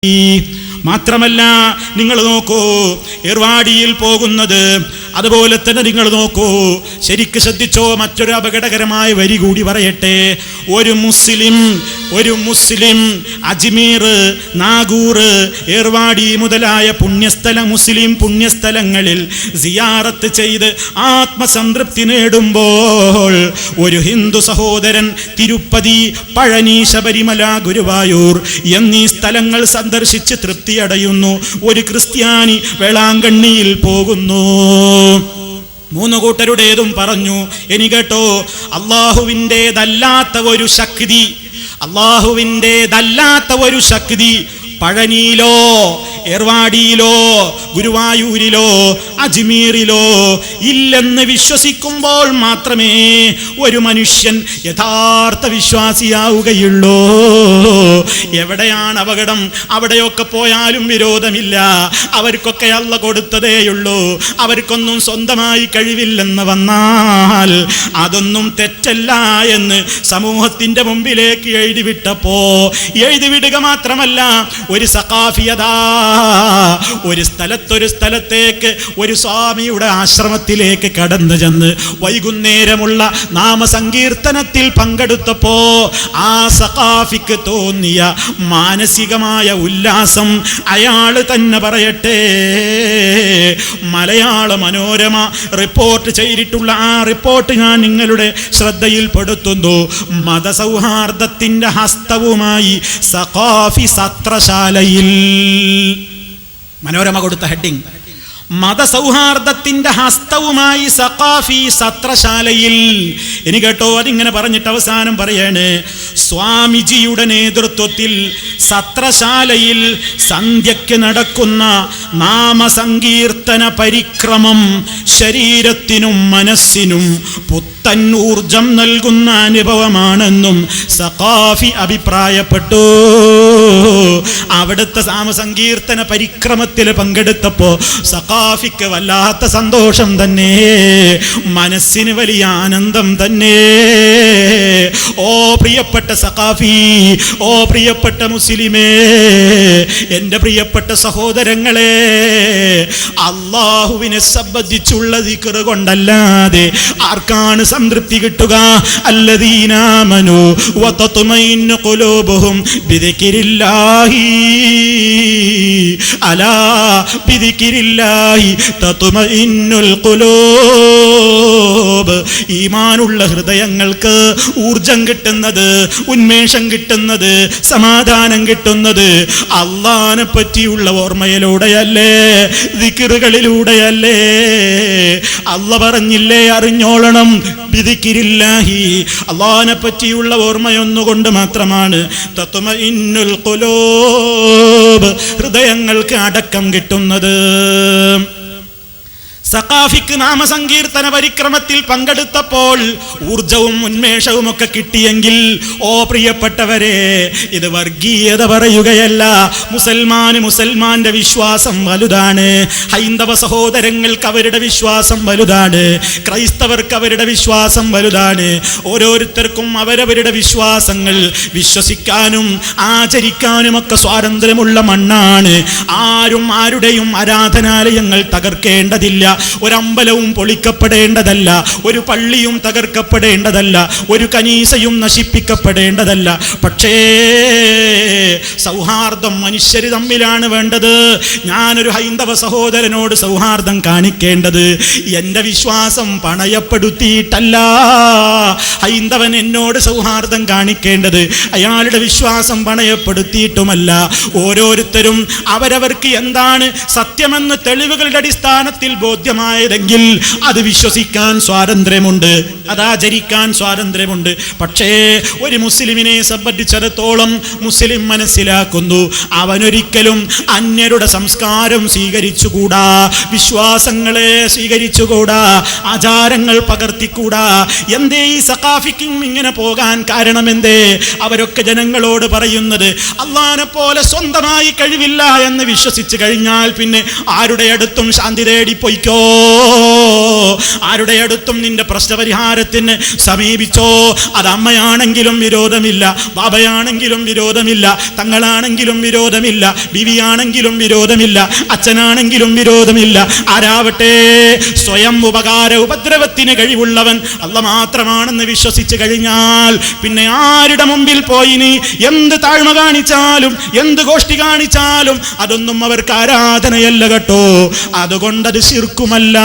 മാത്രമല്ല നിങ്ങൾ നോക്കൂ, ഏർവാടിയിൽ പോകുന്നത്, അതുപോലെ തന്നെ നിങ്ങൾ നോക്കൂ, ശരിക്ക് ശ്രദ്ധിച്ചോ. മറ്റൊരു അപകടകരമായ വരി കൂടി പറയട്ടെ. ഒരു മുസ്ലിം അജ്മീർ, നാഗൂർ, ഏർവാടി മുതലായ മുസ്ലിം പുണ്യസ്ഥലങ്ങളിൽ സിയാറത്ത് ചെയ്ത് ആത്മസംതൃപ്തി നേടുമ്പോൾ ഒരു ഹിന്ദു സഹോദരൻ തിരുപ്പതി, പഴനി, ശബരിമല, ഗുരുവായൂർ എന്നീ സ്ഥലങ്ങൾ സന്ദർശിച്ച് തൃപ്തിയടയുന്നു. ഒരു ക്രിസ്ത്യാനി വേളാങ്കണ്ണിയിൽ പോകുന്നു. മൂന്ന് കൂട്ടരുടേതും പറഞ്ഞു, ഇനി കേട്ടോ, അള്ളാഹുവിൻ്റെതല്ലാത്ത ഒരു ശക്തി പഴനിയിലോ, ഏർവാടിയിലോ, ഗുരുവായൂരിലോ, അജ്മീറിലോ ഇല്ലെന്ന് വിശ്വസിക്കുമ്പോൾ മാത്രമേ ഒരു മനുഷ്യൻ യഥാർത്ഥ വിശ്വാസിയാവുകയുള്ളൂ. എവിടെയാണ് അപകടം? അവിടെയൊക്കെ പോയാലും വിരോധമില്ല. അവർക്കൊക്കെ അള്ള കൊടുത്തതേയുള്ളൂ. അവർക്കൊന്നും സ്വന്തമായി കഴിവില്ലെന്ന് വന്നാൽ അതൊന്നും തെറ്റല്ല എന്ന് സമൂഹത്തിന്റെ മുമ്പിലേക്ക് എഴുതിവിടുക മാത്രമല്ല, ഒരു സഖാഫിയതാ ഒരു സ്ഥലത്തേക്ക് ഒരു സ്വാമിയുടെ ആശ്രമത്തിലേക്ക് കടന്നു ചെന്ന് വൈകുന്നേരമുള്ള നാമസങ്കീർത്തനത്തിൽ പങ്കെടുത്തപ്പോ ആ സഖാഫിക്ക് തോന്നിയ മാനസികമായ ഉല്ലാസം അയാള് തന്നെ പറയട്ടെ. മലയാള മനോരമ റിപ്പോർട്ട് ചെയ്തിട്ടുള്ള ആ റിപ്പോർട്ട് ഞാൻ നിങ്ങളുടെ ശ്രദ്ധയിൽപ്പെടുത്തുന്നു. മതസൗഹാർദ്ദത്തിന്റെ ഹസ്തവുമായി സഖാഫി സത്രശാലയിൽ. മനോരമ കൊടുത്ത ഹെഡിങ്, മതസൗഹാർദ്ദത്തിന്റെ ഹസ്തവുമായി സഖാഫി സത്രശാലയിൽ. ഇനി കേട്ടോ, അതിങ്ങനെ പറഞ്ഞിട്ട് അവസാനം പറയാണ്, സ്വാമിജിയുടെ നേതൃത്വത്തിൽ സത്രശാലയിൽ സന്ധ്യയ്ക്ക് നടക്കുന്ന നാമസങ്കീർത്തന പരിക്രമം ശരീരത്തിനും മനസ്സിനും പുത്തൻ ഊർജം നൽകുന്ന അനുഭവമാണെന്നും സഖാഫി അഭിപ്രായപ്പെട്ടു. അവിടുത്തെ നാമസങ്കീർത്തന പരിക്രമത്തിൽ പങ്കെടുത്തപ്പോ സഖാഫിക്ക് വല്ലാത്ത സന്തോഷം തന്നെ, മനസ്സിന് വലിയ ആനന്ദം തന്നെ. ഓ പ്രിയപ്പെട്ട സഖാഫി, ഓ പ്രിയപ്പെട്ട മുസ്ലിമേ, എൻ്റെ പ്രിയപ്പെട്ട സഹോദരങ്ങളെ, അല്ലാഹുവിനെ സംബന്ധിച്ചുള്ള ദിക്ർ കൊണ്ടല്ലാതെ ആർക്കാണ് സംതൃപ്തി കിട്ടുക? അല്ലദീന ആമനൂ വതത്മഇന്നു ഖുലൂബുഹും ബിദിക്രില്ലാഹി അലാ ബിദിക്രില്ലാഹി തത്മഇന്നുൽ ഖുലൂബ്. ഈമാനുള്ള ഹൃദയങ്ങൾക്ക് ഊർജം കിട്ടുന്നത്, ഉന്മേഷം കിട്ടുന്നത്, സമാധാനം കിട്ടുന്നത് അല്ലാഹുവിനെ പറ്റിയുള്ള ഓർമ്മയിലൂടെയല്ലേ, ദിക്റുകളിലൂടെയല്ലേ? അല്ലാഹ് പറഞ്ഞില്ലേ, അറിഞ്ഞോളണം, ബിദിക്രില്ലാഹി, അല്ലാഹുവിനെ പറ്റിയുള്ള ഓർമ്മയൊന്നുകൊണ്ട് മാത്രമാണ് തത്മഇന്നുൽ ഖുലൂബ്, ഹൃദയങ്ങൾക്ക് അടക്കം കിട്ടുന്നത്. സഖാഫിക്ക് നാമസങ്കീർത്തന പരിക്രമത്തിൽ പങ്കെടുത്തപ്പോൾ ഊർജവും ഉന്മേഷവും ഒക്കെ കിട്ടിയെങ്കിൽ, ഓ പ്രിയപ്പെട്ടവരെ, ഇത് വർഗീയത പറയുകയല്ല. മുസൽമാന്റെ വിശ്വാസം വലുതാണ്, ഹൈന്ദവ സഹോദരങ്ങൾക്ക് അവരുടെ വിശ്വാസം വലുതാണ്, ക്രൈസ്തവർക്ക് അവരുടെ വിശ്വാസം വലുതാണ്. ഓരോരുത്തർക്കും അവരവരുടെ വിശ്വാസങ്ങൾ വിശ്വസിക്കാനും ആചരിക്കാനും ഒക്കെ സ്വാതന്ത്ര്യമുള്ള മണ്ണാണ്. ആരും ആരുടെയും ആരാധനാലയങ്ങൾ തകർക്കേണ്ടതില്ല, ഒരമ്പലവും പൊളിക്കപ്പെടേണ്ടതല്ല, ഒരു പള്ളിയും തകർക്കപ്പെടേണ്ടതല്ല, ഒരു കനീസയും നശിപ്പിക്കപ്പെടേണ്ടതല്ല. പക്ഷേ സൗഹാർദ്ദം മനുഷ്യർ തമ്മിലാണ് വേണ്ടത്. ഞാനൊരു ഹൈന്ദവ സഹോദരനോട് സൗഹാർദ്ദം കാണിക്കേണ്ടത് എൻ്റെ വിശ്വാസം പണയപ്പെടുത്തിയിട്ടല്ല. ഹൈന്ദവൻ എന്നോട് സൗഹാർദ്ദം കാണിക്കേണ്ടത് അയാളുടെ വിശ്വാസം പണയപ്പെടുത്തിയിട്ടുമല്ല. ഓരോരുത്തരും അവരവർക്ക് എന്താണ് സത്യമെന്ന് തെളിവുകളുടെ അടിസ്ഥാനത്തിൽ ബോധ്യമായതെങ്കിൽ അത് വിശ്വസിക്കാൻ സ്വാതന്ത്ര്യമുണ്ട്, അതാചരിക്കാൻ സ്വാതന്ത്ര്യമുണ്ട്. പക്ഷേ ഒരു മുസ്ലിമിനെ സംബന്ധിച്ചിടത്തോളം മുസ്ലിം മനസ്സിലാക്കുന്നു, അവനൊരിക്കലും അന്യരുടെ സംസ്കാരം സ്വീകരിച്ചുകൂടാ, വിശ്വാസങ്ങളെ സ്വീകരിച്ചുകൂടാ, ആചാരങ്ങൾ പകർത്തിക്കൂടാ. എന്തേ ഈ സഖാഫിക്കും ഇങ്ങനെ പോകാൻ കാരണമെന്തേ? അവരൊക്കെ ജനങ്ങളോട് പറയുന്നത് അല്ലാഹുവിനെ പോലെ സ്വന്തമായി കഴിവില്ല എന്ന് വിശ്വസിച്ചു കഴിഞ്ഞാൽ പിന്നെ ആരുടെ അടുത്തും ശാന്തി തേടി പൊയ്ക്കോ. ആരുടെ അടുത്തും നിന്റെ പ്രശ്നപരിഹാരത്തിന് സമീപിച്ചോ. അത് അമ്മയാണെങ്കിലും വിരോധമില്ല, ബാബയാണെങ്കിലും വിരോധമില്ല, തങ്ങളാണെങ്കിലും വിരോധമില്ല, ബിവിയാണെങ്കിലും വിരോധമില്ല, അച്ഛനാണെങ്കിലും വിരോധമില്ല. ആരാവട്ടെ സ്വയം ഉപദ്രവത്തിന് കഴിവുള്ളവൻ അല്ലാഹ് മാത്രമാണെന്ന് വിശ്വസിച്ച് കഴിഞ്ഞാൽ പിന്നെ ആരുടെ മുമ്പിൽ പോയി നീ എന്ത് താഴ്മ കാണിച്ചാലും എന്ത് ഗോഷ്ഠി കാണിച്ചാലും അതൊന്നും അവർക്ക് ആരാധനയല്ല കേട്ടോ. അതുകൊണ്ടത് ശിർക്കുമല്ല.